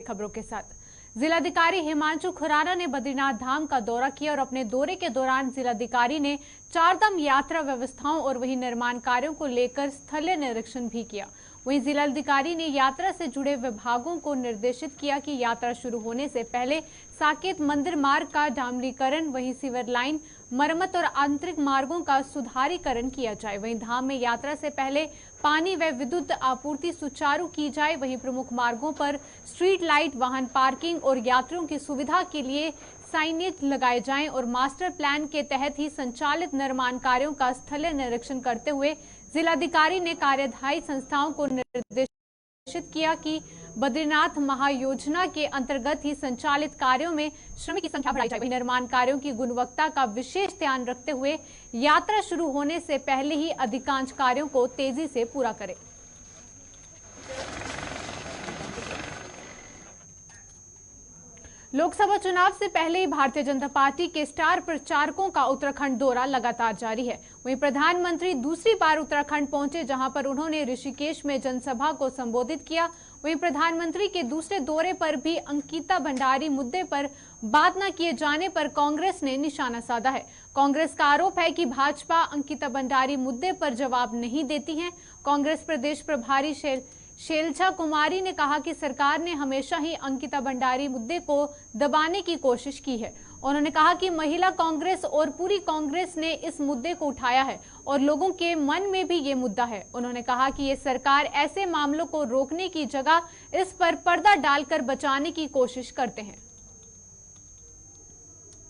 खबरों के साथ जिलाधिकारी हिमांशु खुराना ने बद्रीनाथ धाम का दौरा किया और अपने दौरे के दौरान जिलाधिकारी ने चारधाम यात्रा व्यवस्थाओं और वहीं निर्माण कार्यों को लेकर स्थलीय निरीक्षण भी किया। वहीं जिलाधिकारी ने यात्रा से जुड़े विभागों को निर्देशित किया कि यात्रा शुरू होने से पहले साकेत मंदिर मार्ग का डामरीकरण, वहीं सीवर लाइन मरम्मत और आंतरिक मार्गों का सुधारीकरण किया जाए। वहीं धाम में यात्रा से पहले पानी व विद्युत आपूर्ति सुचारू की जाए। वहीं प्रमुख मार्गों पर स्ट्रीट लाइट, वाहन पार्किंग और यात्रियों की सुविधा के लिए साइनेज लगाए जाएं और मास्टर प्लान के तहत ही संचालित निर्माण कार्यों का स्थलीय निरीक्षण करते हुए जिलाधिकारी ने कार्यदायी संस्थाओं को निर्देशित किया कि बद्रीनाथ महायोजना के अंतर्गत ही संचालित कार्यों में श्रमिक की संख्या बढ़ाई जाए। वहीं निर्माण कार्यों की गुणवत्ता का विशेष ध्यान रखते हुए यात्रा शुरू होने से पहले ही अधिकांश कार्यों को तेजी से पूरा करें। लोकसभा चुनाव से पहले ही भारतीय जनता पार्टी के स्टार प्रचारकों का उत्तराखंड दौरा लगातार जारी है। वहीं प्रधानमंत्री दूसरी बार उत्तराखंड पहुंचे, जहां पर उन्होंने ऋषिकेश में जनसभा को संबोधित किया। वहीं प्रधानमंत्री के दूसरे दौरे पर भी अंकिता भंडारी मुद्दे पर बात न किए जाने पर कांग्रेस ने निशाना साधा है। कांग्रेस का आरोप है कि भाजपा अंकिता भंडारी मुद्दे पर जवाब नहीं देती है। कांग्रेस प्रदेश प्रभारी शैलजा कुमारी ने कहा कि सरकार ने हमेशा ही अंकिता भंडारी मुद्दे को दबाने की कोशिश की है। उन्होंने कहा कि महिला कांग्रेस और पूरी कांग्रेस ने इस मुद्दे को उठाया है और लोगों के मन में भी ये मुद्दा है। उन्होंने कहा कि ये सरकार ऐसे मामलों को रोकने की जगह इस पर पर्दा डालकर बचाने की कोशिश करते हैं।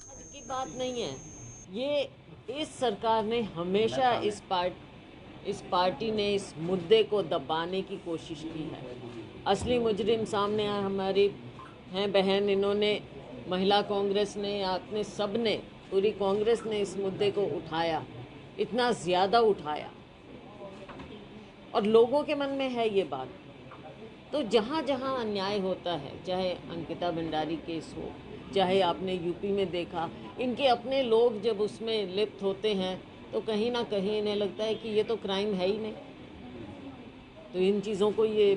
आज की बात नहीं है ये, इस सरकार ने हमेशा इस पार्टी ने इस मुद्दे को दबाने की कोशिश की है। असली मुजरिम सामने आए, हमारी हैं बहन, इन्होंने, महिला कांग्रेस ने, आपने, सब ने, पूरी कांग्रेस ने इस मुद्दे को उठाया, इतना ज़्यादा उठाया और लोगों के मन में है ये बात। तो जहाँ जहाँ अन्याय होता है, चाहे अंकिता भंडारी केस हो, चाहे आपने यूपी में देखा, इनके अपने लोग जब उसमें लिप्त होते हैं तो कहीं ना कहीं इन्हें लगता है कि ये तो क्राइम है ही नहीं। तो इन चीज़ों को ये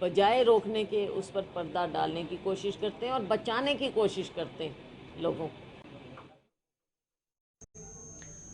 बजाय रोकने के उस पर पर्दा डालने की कोशिश करते हैं और बचाने की कोशिश करते हैं लोगों को।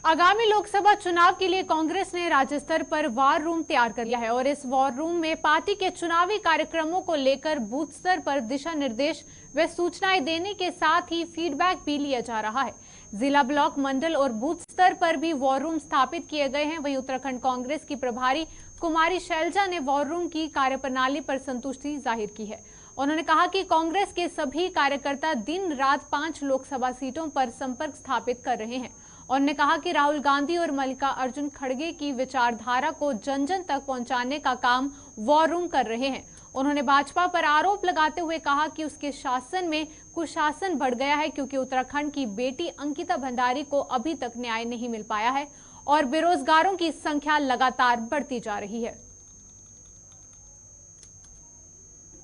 आगामी लोकसभा चुनाव के लिए कांग्रेस ने राज्य स्तर पर वॉर रूम तैयार कर लिया है और इस वॉर रूम में पार्टी के चुनावी कार्यक्रमों को लेकर बूथ स्तर पर दिशा निर्देश व सूचनाएं देने के साथ ही फीडबैक भी लिया जा रहा है। जिला, ब्लॉक, मंडल और बूथ स्तर पर भी वॉर रूम स्थापित किए गए हैं। वहीं उत्तराखंड कांग्रेस की प्रभारी कुमारी शैलजा ने वॉर रूम की कार्यप्रणाली पर संतुष्टि जाहिर की है। उन्होंने कहा कि कांग्रेस के सभी कार्यकर्ता दिन रात 5 लोकसभा सीटों पर संपर्क स्थापित कर रहे हैं। उन्होंने कहा कि राहुल गांधी और मल्लिकार्जुन खड़गे की विचारधारा को जन जन तक पहुंचाने का काम वॉर रूम कर रहे हैं। उन्होंने भाजपा पर आरोप लगाते हुए कहा कि उसके शासन में कुशासन बढ़ गया है, क्योंकि उत्तराखंड की बेटी अंकिता भंडारी को अभी तक न्याय नहीं मिल पाया है और बेरोजगारों की संख्या लगातार बढ़ती जा रही है।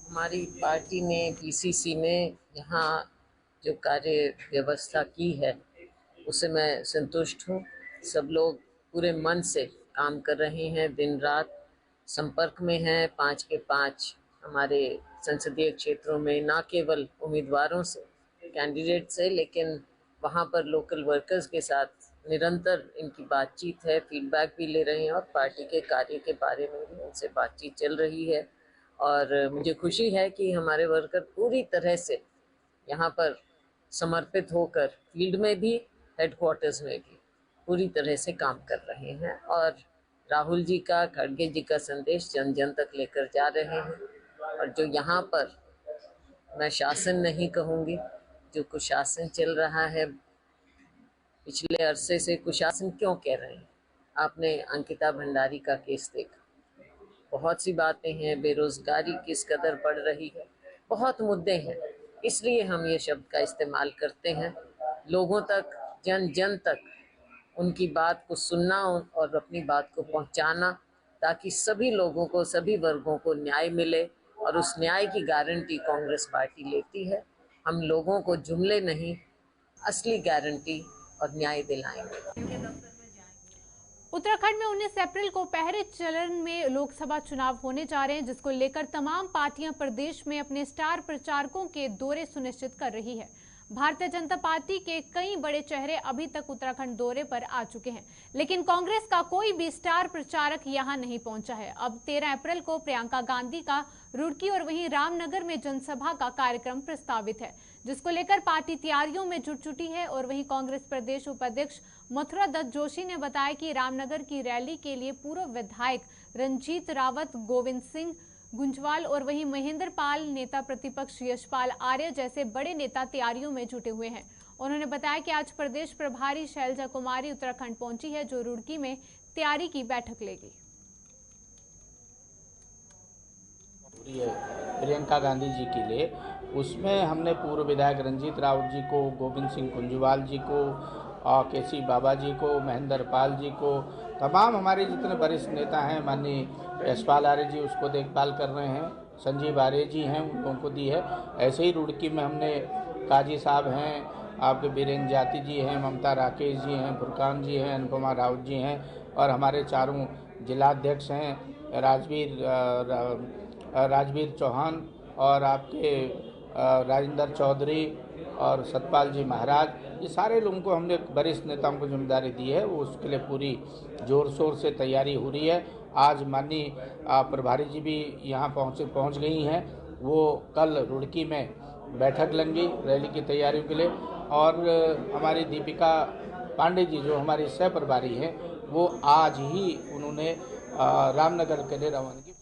हमारी पार्टी ने, पीसीसी ने यहाँ जो कार्य व्यवस्था की है उससे मैं संतुष्ट हूँ। सब लोग पूरे मन से काम कर रहे हैं, दिन रात संपर्क में हैं 5 के 5 हमारे संसदीय क्षेत्रों में, ना केवल उम्मीदवारों से, कैंडिडेट से, लेकिन वहाँ पर लोकल वर्कर्स के साथ निरंतर इनकी बातचीत है, फीडबैक भी ले रहे हैं और पार्टी के कार्य के बारे में भी उनसे बातचीत चल रही है। और मुझे खुशी है कि हमारे वर्कर पूरी तरह से यहाँ पर समर्पित होकर फील्ड में भी, हेडक्वार्टर्स में भी पूरी तरह से काम कर रहे हैं और राहुल जी का, खड़गे जी का संदेश जन जन तक लेकर जा रहे हैं। और जो यहाँ पर, मैं शासन नहीं कहूँगी, जो कुशासन चल रहा है पिछले अरसे से, कुशासन क्यों कह रहे हैं, आपने अंकिता भंडारी का केस देखा, बहुत सी बातें हैं, बेरोजगारी किस कदर बढ़ रही है, बहुत मुद्दे हैं, इसलिए हम ये शब्द का इस्तेमाल करते हैं। लोगों तक, जन जन तक उनकी बात को सुनना और अपनी बात को पहुंचाना, ताकि सभी लोगों को, सभी वर्गों को न्याय मिले। और उस न्याय की गारंटी कांग्रेस पार्टी लेती है। हम लोगों को जुमले नहीं, असली गारंटी और न्याय दिलाएंगे। उत्तराखंड में 19 अप्रैल को पहले चरण में लोकसभा चुनाव होने जा रहे हैं, जिसको लेकर तमाम पार्टियां प्रदेश में अपने स्टार प्रचारकों के दौरे सुनिश्चित कर रही है। भारतीय जनता पार्टी के कई बड़े चेहरे अभी तक उत्तराखंड दौरे पर आ चुके हैं, लेकिन कांग्रेस का कोई भी स्टार प्रचारक यहां नहीं पहुंचा है। अब 13 अप्रैल को प्रियंका गांधी का रुड़की और वहीं रामनगर में जनसभा का कार्यक्रम प्रस्तावित है, जिसको लेकर पार्टी तैयारियों में जुट चुकी है। और वहीं कांग्रेस प्रदेश उपाध्यक्ष मथुरा दत्त जोशी ने बताया कि रामनगर की रैली के लिए पूर्व विधायक रंजीत रावत, गोविंद सिंह गुंजवाल और वहीं महेंद्र पाल, नेता प्रतिपक्ष यशपाल आर्य जैसे बड़े नेता तैयारियों में जुटे हुए हैं। उन्होंने बताया कि आज प्रदेश प्रभारी शैलजा कुमारी उत्तराखंड पहुंची है, जो रुड़की में तैयारी की बैठक लेगी। प्रियंका गांधी जी के लिए उसमें हमने पूर्व विधायक रंजीत रावत जी को, गोविंद सिंह कुंजवाल जी को, केसी बाबा जी को, महेंद्र पाल जी को, तमाम हमारे जितने वरिष्ठ नेता हैं, माननीय यशपाल आर्य जी उसको देखभाल कर रहे हैं, संजीव आर्य जी हैं उनको दी है। ऐसे ही रुड़की में हमने काजी साहब हैं, आपके बीरेंद्र जाति जी हैं, ममता राकेश जी हैं, फुरकान जी हैं, अनुपमा राउत जी हैं और हमारे चारों जिलाध्यक्ष हैं, राजवीर चौहान और आपके राजेंद्र चौधरी और सतपाल जी महाराज, ये सारे लोगों को हमने वरिष्ठ नेताओं को जिम्मेदारी दी है। वो उसके लिए पूरी जोर शोर से तैयारी हो रही है। आज माननीय प्रभारी जी भी यहाँ पहुँच गई हैं। वो कल रुड़की में बैठक लेंगी रैली की तैयारियों के लिए। और हमारी दीपिका पांडे जी जो हमारी सह प्रभारी हैं, वो आज ही उन्होंने रामनगर के लिए रवानगी।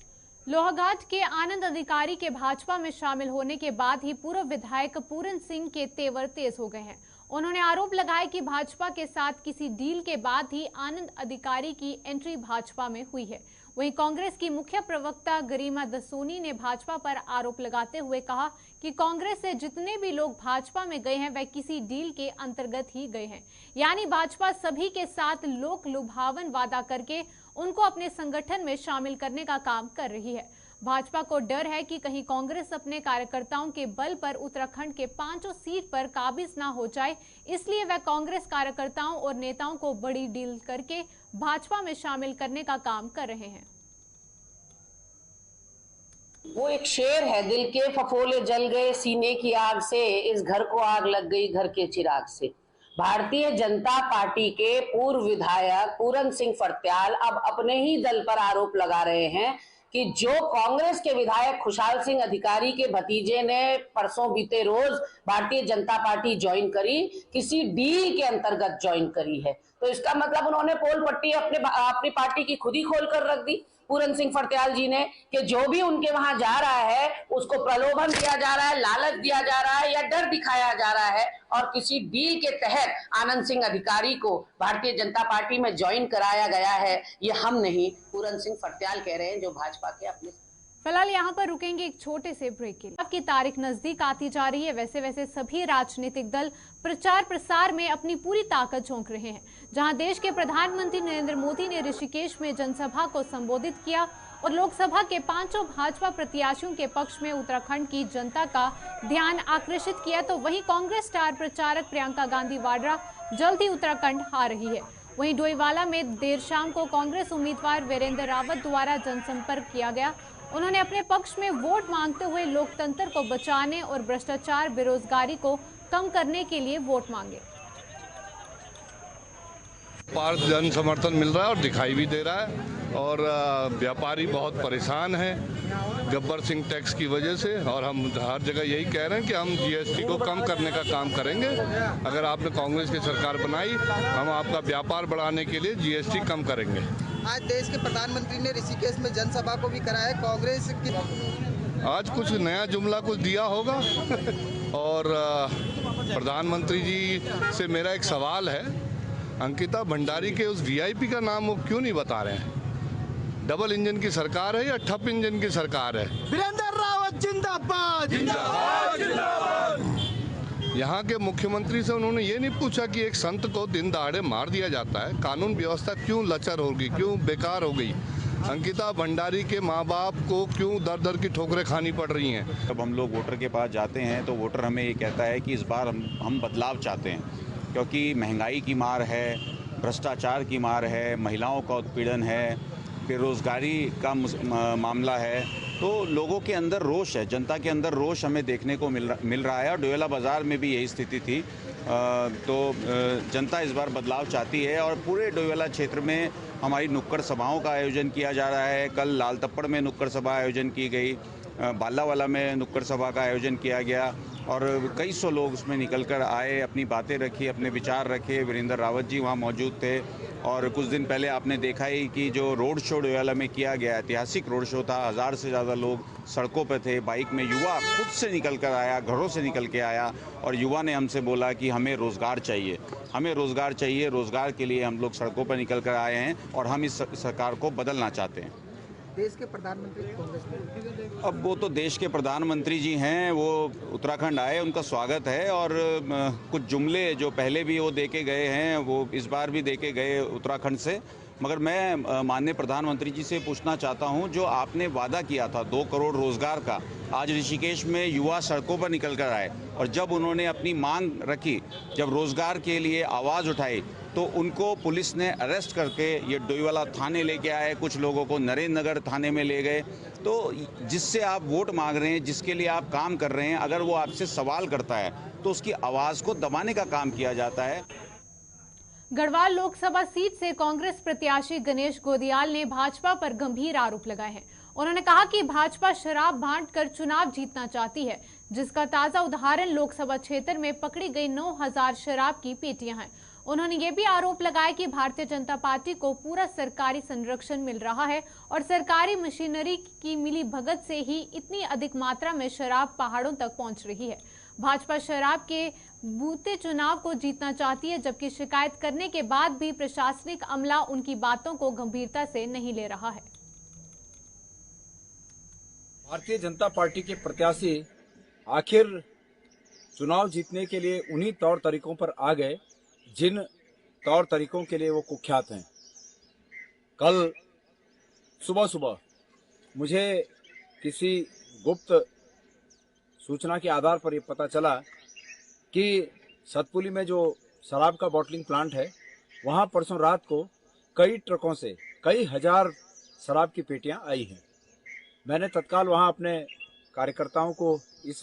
लोहाघाट के आनंद अधिकारी के भाजपा में शामिल होने के बाद ही पूर्व विधायक पूरन सिंह के तेवर तेज हो गए हैं। उन्होंने आरोप लगाया कि भाजपा के साथ किसी डील के बाद ही आनंद अधिकारी की एंट्री भाजपा में हुई है। वहीं कांग्रेस की मुख्य प्रवक्ता गरिमा दसोनी ने भाजपा पर आरोप लगाते हुए कहा कि कांग्रेस से जितने भी लोग भाजपा में गए हैं वह किसी डील के अंतर्गत ही गए हैं, यानी भाजपा सभी के साथ लोक लुभावन वादा करके उनको अपने संगठन में शामिल करने का काम कर रही है। भाजपा को डर है कि कहीं कांग्रेस अपने कार्यकर्ताओं के बल पर उत्तराखंड के 5 सीट पर काबिज ना हो जाए, इसलिए वह कांग्रेस कार्यकर्ताओं और नेताओं को बड़ी डील करके भाजपा में शामिल करने का काम कर रहे हैं। वो एक शेर है, दिल के फफोले जल गए सीने की आग से, इस घर को आग लग गई घर के चिराग से। भारतीय जनता पार्टी के पूर्व विधायक पूरन सिंह फर्त्याल अब अपने ही दल पर आरोप लगा रहे हैं कि जो कांग्रेस के विधायक खुशहाल सिंह अधिकारी के भतीजे ने परसों बीते रोज भारतीय जनता पार्टी ज्वाइन करी, किसी डील के अंतर्गत ज्वाइन करी है। तो इसका मतलब उन्होंने पोल पट्टी अपनी पार्टी की खुद ही खोल कर रख दी पूरन सिंह फर्त्याल जी ने, कि जो भी उनके वहां जा रहा है उसको प्रलोभन दिया जा रहा है, लालच दिया जा रहा है या डर दिखाया जा रहा है, और किसी डील के तहत आनंद सिंह अधिकारी को भारतीय जनता पार्टी में ज्वाइन कराया गया है। ये हम नहीं, पूरन सिंह फर्त्याल कह रहे हैं, जो भाजपा के अपने। फिलहाल यहाँ पर रुकेंगे एक छोटे से ब्रेक के लिए। अब की तारीख नजदीक आती जा रही है, वैसे वैसे सभी राजनीतिक दल प्रचार प्रसार में अपनी पूरी ताकत झोंक रहे हैं। जहां देश के प्रधानमंत्री नरेंद्र मोदी ने ऋषिकेश में जनसभा को संबोधित किया और लोकसभा के 5 भाजपा प्रत्याशियों के पक्ष में उत्तराखंड की जनता का ध्यान आकर्षित किया, तो वहीं कांग्रेस स्टार प्रचारक प्रियंका गांधी वाड्रा जल्द ही उत्तराखंड आ रही है। वहीं डोईवाला में देर शाम को कांग्रेस उम्मीदवार वीरेंद्र रावत द्वारा जनसंपर्क किया गया। उन्होंने अपने पक्ष में वोट मांगते हुए लोकतंत्र को बचाने और भ्रष्टाचार, बेरोजगारी को कम करने के लिए वोट मांगे। पार जन समर्थन मिल रहा है और दिखाई भी दे रहा है, और व्यापारी बहुत परेशान हैं गब्बर सिंह टैक्स की वजह से, और हम हर जगह यही कह रहे हैं कि हम जीएसटी को कम करने का काम करेंगे। अगर आपने कांग्रेस की सरकार बनाई, हम आपका व्यापार बढ़ाने के लिए जीएसटी कम करेंगे। आज देश के प्रधानमंत्री ने ऋषिकेश में जनसभा को भी कराया, कांग्रेस की आज कुछ नया जुमला कुछ दिया होगा। और प्रधानमंत्री जी से मेरा एक सवाल है, अंकिता भंडारी के उस वीआईपी का नाम वो क्यों नहीं बता रहे हैं? डबल इंजन की सरकार है या ठप इंजन की सरकार है? वीरेंद्र रावत जिंदाबाद जिंदाबाद जिंदाबाद। यहाँ के मुख्यमंत्री से उन्होंने ये नहीं पूछा कि एक संत को दिन दहाड़े मार दिया जाता है, कानून व्यवस्था क्यों लचर होगी, क्यों बेकार हो गई? अंकिता भंडारी के माँ बाप को क्यों दर दर की ठोकरें खानी पड़ रही हैं? जब हम लोग वोटर के पास जाते हैं तो वोटर हमें ये कहता है कि इस बार हम बदलाव चाहते हैं, क्योंकि महंगाई की मार है, भ्रष्टाचार की मार है, महिलाओं का उत्पीड़न है, बेरोजगारी का मामला है। तो लोगों के अंदर रोष है, जनता के अंदर रोष हमें देखने को मिल रहा है और डोईवाला बाज़ार में भी यही स्थिति थी। तो जनता इस बार बदलाव चाहती है और पूरे डोईवाला क्षेत्र में हमारी नुक्कड़ सभाओं का आयोजन किया जा रहा है। कल लाल तप्पड़ में नुक्कड़ सभा आयोजन की गई, बालावाला में नुक्कड़ सभा का आयोजन किया गया और कई सौ लोग उसमें निकल कर आए, अपनी बातें रखी, अपने विचार रखे। वीरेंद्र रावत जी वहाँ मौजूद थे और कुछ दिन पहले आपने देखा ही कि जो रोड शो डोईवाला में किया गया, ऐतिहासिक रोड शो था। 1000 से ज़्यादा लोग सड़कों पर थे, बाइक में। युवा खुद से निकल कर आया, घरों से निकल के आया और युवा ने हमसे बोला कि हमें रोज़गार चाहिए, हमें रोज़गार चाहिए। रोज़गार के लिए हम लोग सड़कों पर निकल कर आए हैं और हम इस सरकार को बदलना चाहते हैं। देश के प्रधानमंत्री कांग्रेस में, अब वो तो देश के प्रधानमंत्री जी हैं, वो उत्तराखंड आए, उनका स्वागत है और कुछ जुमले जो पहले भी वो दे के गए हैं वो इस बार भी दे के गए उत्तराखंड से। मगर मैं माननीय प्रधानमंत्री जी से पूछना चाहता हूं, जो आपने वादा किया था 2 करोड़ रोजगार का, आज ऋषिकेश में युवा सड़कों पर निकल कर आए और जब उन्होंने अपनी मांग रखी, जब रोजगार के लिए आवाज़ उठाई तो उनको पुलिस ने अरेस्ट करके ये डोईवाला थाने लेके आए, कुछ लोगों को नरेंद्र नगर थाने में ले गए। तो जिससे आप वोट मांग रहे हैं, जिसके लिए आप काम कर रहे हैं, अगर वो आपसे सवाल करता है तो उसकी आवाज़ को दबाने का काम किया जाता है। गढ़वाल लोकसभा सीट से कांग्रेस प्रत्याशी गणेश गोदियाल ने भाजपा पर गंभीर आरोप लगाए हैं। उन्होंने कहा कि भाजपा शराब बांटकर चुनाव जीतना चाहती है, जिसका ताजा उदाहरण लोकसभा क्षेत्र में पकड़ी गई 9000 शराब की पेटियां हैं। उन्होंने ये भी आरोप लगाया कि भारतीय जनता पार्टी को पूरा सरकारी संरक्षण मिल रहा है और सरकारी मशीनरी की मिली भगत से ही इतनी अधिक मात्रा में शराब पहाड़ों तक पहुंच रही है। भाजपा शराब के बूते चुनाव को जीतना चाहती है, जबकि शिकायत करने के बाद भी प्रशासनिक अमला उनकी बातों को गंभीरता से नहीं ले रहा है। भारतीय जनता पार्टी के प्रत्याशी आखिर चुनाव जीतने के लिए उन्हीं तौर तरीकों पर आ गए जिन तौर तरीकों के लिए वो कुख्यात हैं। कल सुबह सुबह मुझे किसी गुप्त सूचना के आधार पर ये पता चला कि सतपुली में जो शराब का बॉटलिंग प्लांट है, वहाँ परसों रात को कई ट्रकों से कई हजार शराब की पेटियां आई हैं। मैंने तत्काल वहाँ अपने कार्यकर्ताओं को इस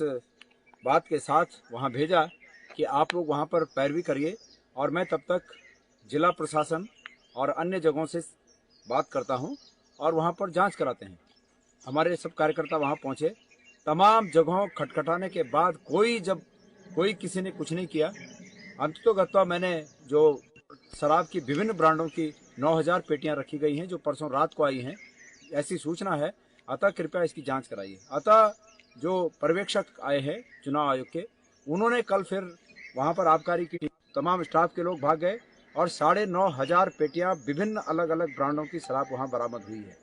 बात के साथ वहाँ भेजा कि आप लोग वहाँ पर पैरवी करिए और मैं तब तक जिला प्रशासन और अन्य जगहों से बात करता हूँ और वहाँ पर जांच कराते हैं। हमारे सब कार्यकर्ता वहाँ पहुँचे। तमाम जगहों खटखटाने के बाद कोई किसी ने कुछ नहीं किया। अंततोगत्वा मैंने जो शराब की विभिन्न ब्रांडों की 9000 पेटियां रखी गई हैं जो परसों रात को आई हैं, ऐसी सूचना है, अतः कृपया इसकी जांच कराइए। अतः जो पर्यवेक्षक आए हैं चुनाव आयोग के, उन्होंने कल फिर वहां पर आबकारी की तमाम स्टाफ के लोग भाग गए और 9500 पेटियां विभिन्न अलग अलग ब्रांडों की शराब वहां बरामद हुई है।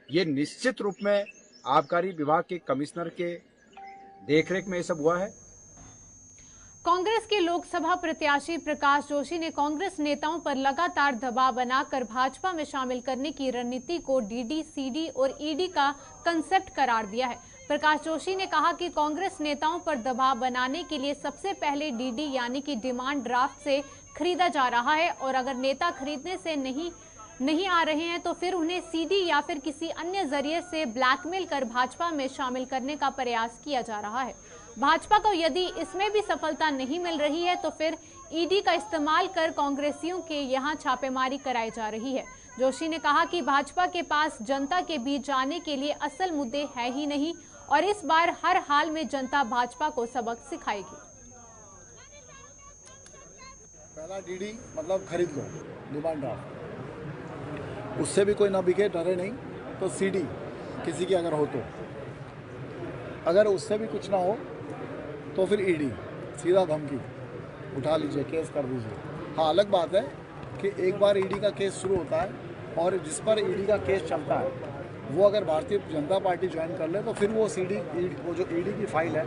ये निश्चित रूप में आबकारी विभाग के कमिश्नर के देखरेख में ये सब हुआ है। कांग्रेस के लोकसभा प्रत्याशी प्रकाश जोशी ने कांग्रेस नेताओं पर लगातार दबाव बनाकर भाजपा में शामिल करने की रणनीति को डीडी, सीडी और ईडी का कंसेप्ट करार दिया है। प्रकाश जोशी ने कहा कि कांग्रेस नेताओं पर दबाव बनाने के लिए सबसे पहले डीडी यानी कि डिमांड ड्राफ्ट से खरीदा जा रहा है और अगर नेता खरीदने से नहीं आ रहे हैं तो फिर उन्हें सीडी या फिर किसी अन्य जरिए से ब्लैकमेल कर भाजपा में शामिल करने का प्रयास किया जा रहा है। भाजपा को यदि इसमें भी सफलता नहीं मिल रही है तो फिर ईडी का इस्तेमाल कर कांग्रेसियों के यहां छापेमारी कराई जा रही है। जोशी ने कहा कि भाजपा के पास जनता के बीच जाने के लिए असल मुद्दे है ही नहीं और इस बार हर हाल में जनता भाजपा को सबक सिखाएगी। पहला डीडी मतलब खरीद लो, डिमांड ड्राफ्ट, उससे भी कोई ना बिके, डरे नहीं, तो सीडी किसी की अगर हो तो, अगर उससे भी कुछ ना हो तो फिर ईडी, सीधा धमकी, उठा लीजिए, केस कर दीजिए। हाँ, अलग बात है कि एक बार ईडी का केस शुरू होता है और जिस पर ईडी का केस चलता है वो अगर भारतीय जनता पार्टी ज्वाइन कर ले तो फिर वो वो जो ईडी की फाइल है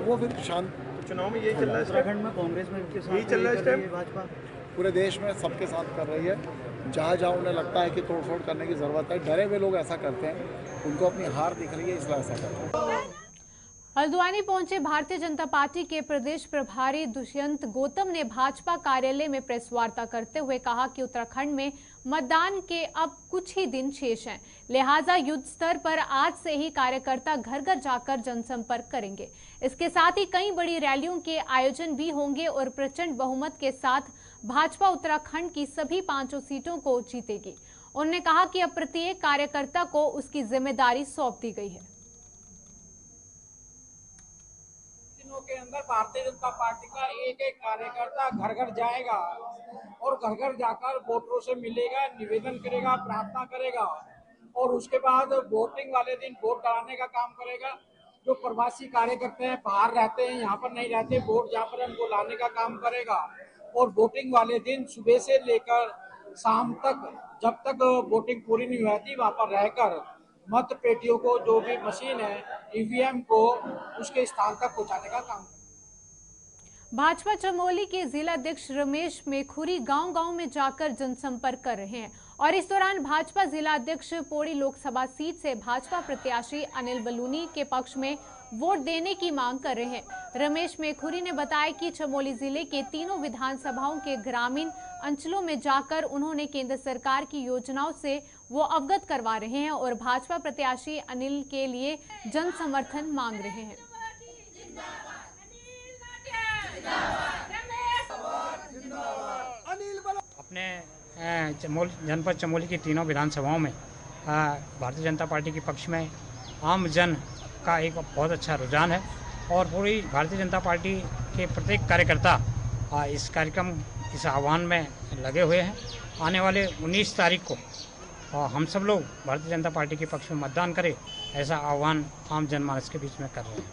वो फिर शांत। चुनाव में यही चल रहा है, उत्तराखंड में कांग्रेस में इनके साथ यही चल रहा है इस टाइम। भाजपा पूरे देश में सबके साथ कर रही है। जहाँ उन्हें लगता है कि तोड़फोड़ करने की ज़रूरत है, डरे हुए लोग ऐसा करते हैं, उनको अपनी हार दिख रही है इसलिए ऐसा करते हैं। हल्द्वानी पहुंचे भारतीय जनता पार्टी के प्रदेश प्रभारी दुष्यंत गौतम ने भाजपा कार्यालय में प्रेस वार्ता करते हुए कहा कि उत्तराखंड में मतदान के अब कुछ ही दिन शेष हैं, लिहाजा युद्ध स्तर पर आज से ही कार्यकर्ता घर घर जाकर जनसंपर्क करेंगे। इसके साथ ही कई बड़ी रैलियों के आयोजन भी होंगे और प्रचंड बहुमत के साथ भाजपा उत्तराखंड की सभी 5 सीटों को जीतेगी। उन्होंने कहा कि अब प्रत्येक कार्यकर्ता को उसकी जिम्मेदारी सौंप दी गई है। दिनों के अंदर भारतीय जनता पार्टी का एक एक कार्यकर्ता घर घर जाएगा और घर घर जाकर वोटरों से मिलेगा, निवेदन करेगा, प्रार्थना करेगा और उसके बाद वोटिंग वाले दिन वोट डालने का काम करेगा। जो प्रवासी कार्यकर्ता हैं, बाहर रहते हैं, यहाँ पर नहीं रहते, वोट जहाँ पर उनको लाने का काम करेगा और वोटिंग वाले दिन सुबह से लेकर शाम तक, जब तक वोटिंग पूरी नहीं होती, वहाँ पर रहकर मत पेटियों को, जो भी मशीन है, ईवीएम को उसके स्थान तक पहुंचाने का काम। भाजपा चमोली के जिला अध्यक्ष रमेश मेखुरी गांव-गांव में जाकर जनसंपर्क कर रहे हैं और इस दौरान भाजपा जिला अध्यक्ष पौड़ी लोकसभा सीट से भाजपा प्रत्याशी अनिल बलूनी के पक्ष में वोट देने की मांग कर रहे हैं। रमेश मेखुरी ने बताया कि चमोली जिले के तीनों विधानसभाओं के ग्रामीण अंचलों में जाकर उन्होंने केंद्र सरकार की योजनाओं से वो अवगत करवा रहे हैं और भाजपा प्रत्याशी अनिल के लिए जन समर्थन मांग रहे हैं। अपने जनपद चमोली की तीनों विधानसभाओं में भारतीय जनता पार्टी के पक्ष में आम जन का एक बहुत अच्छा रुझान है और पूरी भारतीय जनता पार्टी के प्रत्येक कार्यकर्ता इस कार्यक्रम, इस आह्वान में लगे हुए हैं। आने वाले 19 तारीख को हम सब लोग भारतीय जनता पार्टी के पक्ष में मतदान करें, ऐसा आह्वान आम जनमानस के बीच में कर रहे हैं।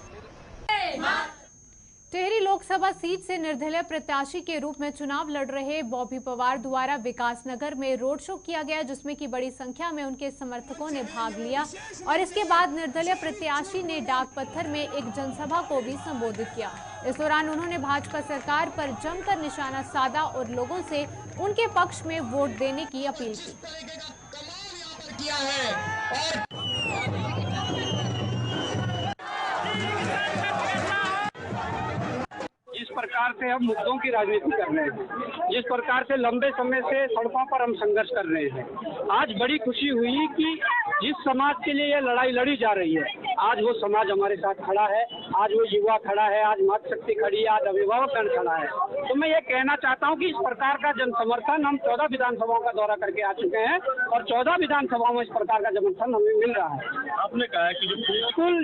टिहरी लोकसभा सीट से निर्दलीय प्रत्याशी के रूप में चुनाव लड़ रहे बॉबी पवार द्वारा विकासनगर में रोड शो किया गया, जिसमें की बड़ी संख्या में उनके समर्थकों ने भाग लिया और इसके बाद निर्दलीय प्रत्याशी ने डाक पत्थर में एक जनसभा को भी संबोधित किया। इस दौरान उन्होंने भाजपा सरकार पर जमकर निशाना साधा और लोगों से उनके पक्ष में वोट देने की अपील की। जिस प्रकार से हम मुद्दों की राजनीति कर रहे हैं, जिस प्रकार से लंबे समय से सड़कों पर हम संघर्ष कर रहे हैं, आज बड़ी खुशी हुई कि जिस समाज के लिए यह लड़ाई लड़ी जा रही है, आज वो समाज हमारे साथ खड़ा है, आज वो युवा खड़ा है, आज मातृशक्ति खड़ी है, आज अभिभावकगण खड़ा है। तो मैं ये कहना चाहता हूँ कि इस प्रकार का जन समर्थन हम 14 विधानसभाओं का दौरा करके आ चुके हैं और 14 विधानसभाओं में इस प्रकार का समर्थन हमें मिल रहा है। आपने कहा कि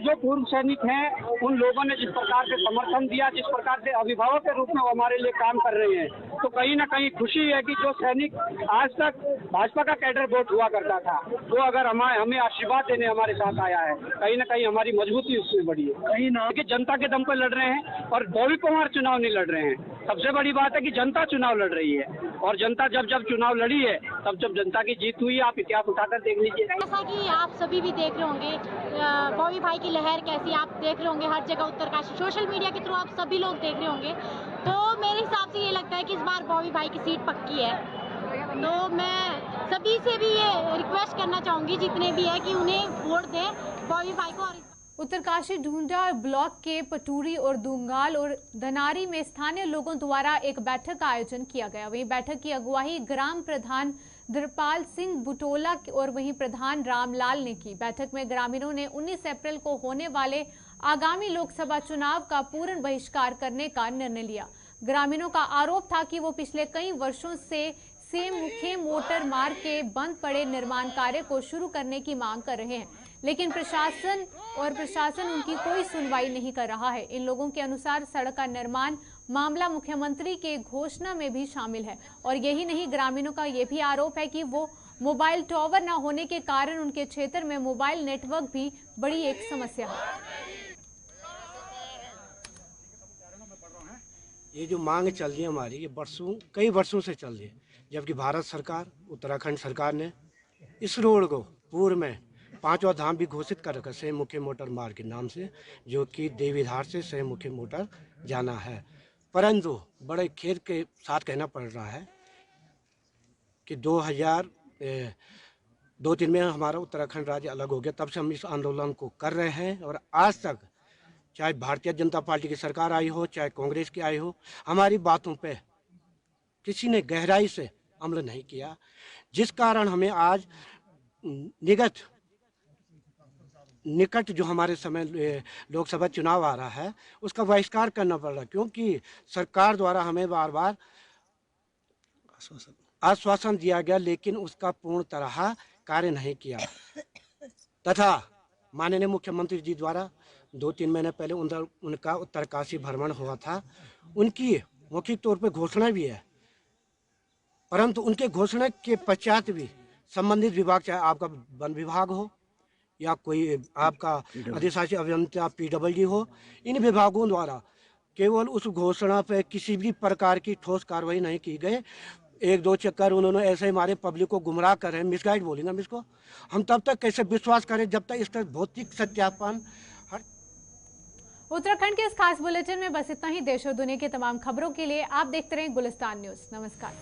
जो पूर्व सैनिक हैं, उन लोगों ने जिस प्रकार से समर्थन दिया, जिस प्रकार से अभिभावक के रूप में वो हमारे लिए काम कर रहे हैं, तो कहीं ना कहीं खुशी है कि जो सैनिक आज तक भाजपा का कैडर वोट हुआ करता था, वो अगर हमें आशीर्वाद देने हमारे साथ आया है, कहीं ना कहीं हमारी मजबूती उसमें बढ़ी है। कहीं ना कि जनता के दम पर लड़ रहे हैं और बॉबी पवार चुनाव नहीं लड़ रहे हैं। सबसे बड़ी बात है कि जनता चुनाव लड़ रही है और जनता जब चुनाव लड़ी है, तब जब जनता की जीत हुई, आप इतिहास उठाकर देख लीजिए। जैसा कि आप सभी भी देख रहे होंगे, बॉबी भाई की लहर कैसी आप देख रहे होंगे हर जगह उत्तरकाशी, सोशल मीडिया के थ्रू आप सभी लोग देख रहे होंगे। तो मेरे हिसाब से ये लगता है कि इस बार बॉबी भाई की सीट पक्की है। तो मैं सभी से भी ये रिक्वेस्ट करना चाहूंगी, जितने भी है, कि उन्हें वोट दें बॉबी भाई को। उत्तरकाशी ढूंढा ब्लॉक के पटूरी और दूंगाल और धनारी में स्थानीय लोगों द्वारा एक बैठक का आयोजन किया गया। वहीं बैठक की अगुवाई ग्राम प्रधान धरपाल सिंह बुटोला और वहीं प्रधान रामलाल ने की। बैठक में ग्रामीणों ने 19 अप्रैल को होने वाले आगामी लोकसभा चुनाव का पूर्ण बहिष्कार करने का निर्णय लिया। ग्रामीणों का आरोप था कि वो पिछले कई वर्षों से मुख्य मोटर मार्ग के बंद पड़े निर्माण कार्य को शुरू करने की मांग कर रहे हैं, लेकिन प्रशासन उनकी कोई सुनवाई नहीं कर रहा है। इन लोगों के अनुसार सड़क का निर्माण मामला मुख्यमंत्री के घोषणा में भी शामिल है और यही नहीं, ग्रामीणों का यह भी आरोप है कि वो मोबाइल टावर न होने के कारण उनके क्षेत्र में मोबाइल नेटवर्क भी बड़ी एक समस्या है। ये जो मांग चल रही है हमारी, ये कई वर्षों से चल रही है, जबकि भारत सरकार, उत्तराखंड सरकार ने इस रोड को पूर्व में 5वां धाम भी घोषित कर रखा है, मुख्य मोटर मार्ग के नाम से, जो कि देवीधार से मुख्य मोटर जाना है। परंतु बड़े खेद के साथ कहना पड़ रहा है कि 2002-3 में हमारा उत्तराखंड राज्य अलग हो गया, तब से हम इस आंदोलन को कर रहे हैं और आज तक चाहे भारतीय जनता पार्टी की सरकार आई हो, चाहे कांग्रेस की आई हो, हमारी बातों पे किसी ने गहराई से अमल नहीं किया, जिस कारण हमें आज निकट जो हमारे समय लोकसभा चुनाव आ रहा है उसका बहिष्कार करना पड़ रहा है, क्योंकि सरकार द्वारा हमें बार बार आश्वासन दिया गया लेकिन उसका पूर्ण तरह कार्य नहीं किया। तथा माननीय मुख्यमंत्री जी द्वारा 2-3 महीने पहले उनका उत्तरकाशी भ्रमण हुआ था, उनकी मौखिक तौर पर घोषणा भी है, परंतु उनके घोषणा के पश्चात भी संबंधित विभाग, चाहे आपका वन विभाग हो या कोई आपका अधिशासी अभियंता PWD हो, इन विभागों द्वारा केवल उस घोषणा पर किसी भी प्रकार की ठोस कार्रवाई नहीं की गई। 1-2 चक्कर उन्होंने ऐसे ही हमारे पब्लिक को गुमराह कर रहे हैं, मिसगाइड बोलेंगे हम इसको। हम तब तक कैसे विश्वास करें जब तक इसका भौतिक सत्यापन। उत्तराखंड के इस खास बुलेटिन में बस इतना ही। देश और दुनिया की तमाम खबरों के लिए आप देखते रहें गुलिस्तान न्यूज। नमस्कार।